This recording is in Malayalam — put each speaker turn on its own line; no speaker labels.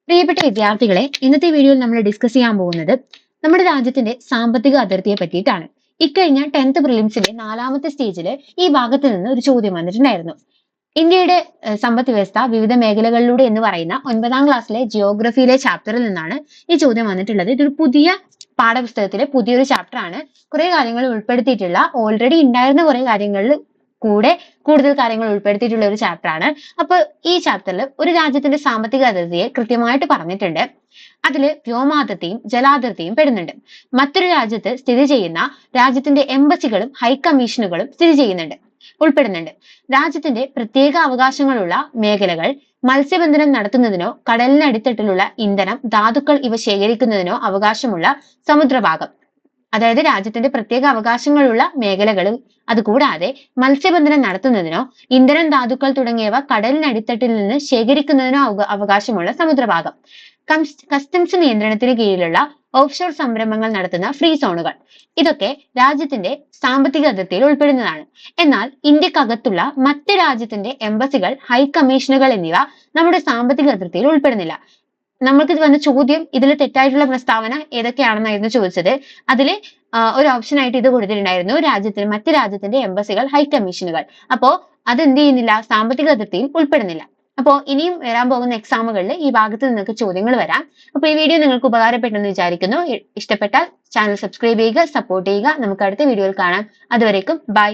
പ്രിയപ്പെട്ട വിദ്യാർത്ഥികളെ, ഇന്നത്തെ വീഡിയോയിൽ നമ്മൾ ഡിസ്കസ് ചെയ്യാൻ പോകുന്നത് നമ്മുടെ രാജ്യത്തിന്റെ സാമ്പത്തിക അതിർത്തിയെ പറ്റിയിട്ടാണ്. ഇക്കഴിഞ്ഞ 10th പ്രിലിംസിലെ 4ാമത്തെ സ്റ്റേജിൽ ഈ ഭാഗത്ത് നിന്ന് ഒരു ചോദ്യം വന്നിട്ടുണ്ടായിരുന്നു. ഇന്ത്യയുടെ സമ്പദ് വ്യവസ്ഥ വിവിധ മേഖലകളിലൂടെ എന്ന് പറയുന്ന 9ാം ക്ലാസ്സിലെ ജിയോഗ്രഫിയിലെ ചാപ്റ്ററിൽ നിന്നാണ് ഈ ചോദ്യം വന്നിട്ടുള്ളത്. ഇതൊരു പുതിയ പാഠപുസ്തകത്തിലെ പുതിയൊരു ചാപ്റ്റർ ആണ്. കുറെ കാര്യങ്ങൾ ഉൾപ്പെടുത്തിയിട്ടുള്ള, ഓൾറെഡി ഉണ്ടായിരുന്ന കുറെ കാര്യങ്ങളിൽ കൂടെ കൂടുതൽ കാര്യങ്ങൾ ഉൾപ്പെടുത്തിയിട്ടുള്ള ഒരു ചാപ്റ്റർ ആണ്. അപ്പൊ ഈ ചാപ്റ്ററിൽ ഒരു രാജ്യത്തിന്റെ സാമ്പത്തിക അതിർത്തിയെ കൃത്യമായിട്ട് പറഞ്ഞിട്ടുണ്ട്. അതില് വ്യോമാതിർത്തിയും ജലാതിർത്തിയും പെടുന്നുണ്ട്. മറ്റൊരു രാജ്യത്ത് സ്ഥിതി ചെയ്യുന്ന രാജ്യത്തിന്റെ എംബസികളും ഹൈക്കമ്മീഷനുകളും ഉൾപ്പെടുന്നുണ്ട്. രാജ്യത്തിന്റെ പ്രത്യേക അവകാശങ്ങളുള്ള മേഖലകൾ മത്സ്യബന്ധനം നടത്തുന്നതിനോ കടലിനടിത്തട്ടിലുള്ള ഇന്ധനം, ധാതുക്കൾ ഇവ ശേഖരിക്കുന്നതിനോ അവകാശമുള്ള സമുദ്രഭാഗം. അതായത് രാജ്യത്തിന്റെ പ്രത്യേക അവകാശങ്ങളുള്ള മേഖലകൾ, അതുകൂടാതെ മത്സ്യബന്ധനം നടത്തുന്നതിനോ ഇന്ധനം, ധാതുക്കൾ തുടങ്ങിയവ കടലിനടിത്തട്ടിൽ നിന്ന് ശേഖരിക്കുന്നതിനോ അവകാശമുള്ള സമുദ്രഭാഗം. കസ്റ്റംസ് നിയന്ത്രണത്തിന് കീഴിലുള്ള ഓഫ്ഷോർ സംരംഭങ്ങൾ നടത്തുന്ന ഫ്രീ സോണുകൾ. ഇതൊക്കെ രാജ്യത്തിന്റെ സാമ്പത്തിക അതിർത്തിയിൽ ഉൾപ്പെടുന്നതാണ്. എന്നാൽ ഇന്ത്യക്കകത്തുള്ള മറ്റ് രാജ്യത്തിന്റെ എംബസികൾ, ഹൈക്കമ്മീഷനുകൾ എന്നിവ നമ്മുടെ സാമ്പത്തിക അതിർത്തിയിൽ ഉൾപ്പെടുന്നില്ല. നമ്മൾക്ക് ഇത് വന്ന ചോദ്യം, ഇതിൽ തെറ്റായിട്ടുള്ള പ്രസ്താവന ഏതൊക്കെയാണെന്നായിരുന്നു ചോദിച്ചത്. അതില് ഒരു ഓപ്ഷൻ ആയിട്ട് ഇത് കൊടുത്തിട്ടുണ്ടായിരുന്നു, മറ്റ് രാജ്യത്തിന്റെ എംബസികൾ, ഹൈക്കമ്മീഷനുകൾ. അപ്പോ അത് എന്ത് ചെയ്യുന്നില്ല, സാമ്പത്തിക അതിർത്തിയിൽ ഉൾപ്പെടുന്നില്ല. അപ്പോ ഇനിയും വരാൻ പോകുന്ന എക്സാമുകളിൽ ഈ ഭാഗത്ത് നിങ്ങൾക്ക് ചോദ്യങ്ങൾ വരാം. അപ്പൊ ഈ വീഡിയോ നിങ്ങൾക്ക് ഉപകാരപ്പെട്ടെന്ന് വിചാരിക്കുന്നു. ഇഷ്ടപ്പെട്ടാൽ ചാനൽ സബ്സ്ക്രൈബ് ചെയ്യുക, സപ്പോർട്ട് ചെയ്യുക. നമുക്ക് അടുത്ത വീഡിയോയിൽ കാണാം. അതുവരേക്കും ബൈ.